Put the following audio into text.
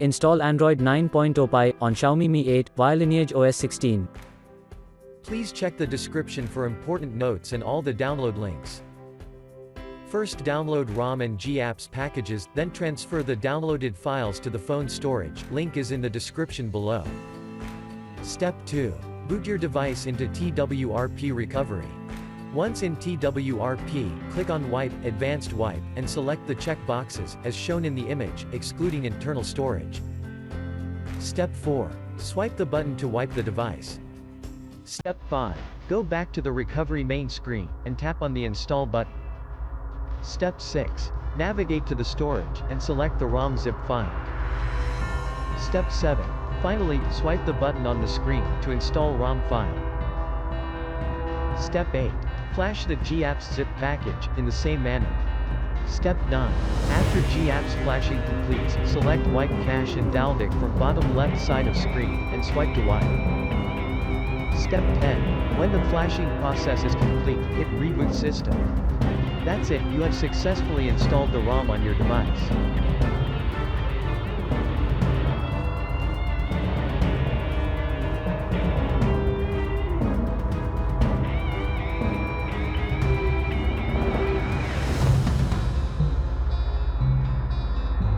Install Android 9.0 Pie on Xiaomi Mi 8 via LineageOS 16. Please check the description for important notes and all the download links. First download ROM and GApps packages, then transfer the downloaded files to the phone storage, link is in the description below. Step 2. Boot your device into TWRP recovery. Once in TWRP, click on Wipe, Advanced Wipe, and select the check boxes, as shown in the image, excluding internal storage. Step 4. Swipe the button to wipe the device. Step 5. Go back to the recovery main screen, and tap on the Install button. Step 6. Navigate to the storage, and select the ROM zip file. Step 7. Finally, swipe the button on the screen, to install ROM file. Step 8. Flash the GApps zip package, in the same manner. Step 9. After GApps flashing completes, select Wipe Cache and Dalvik from bottom left side of screen, and swipe to wipe. Step 10. When the flashing process is complete, hit Reboot System. That's it, you have successfully installed the ROM on your device.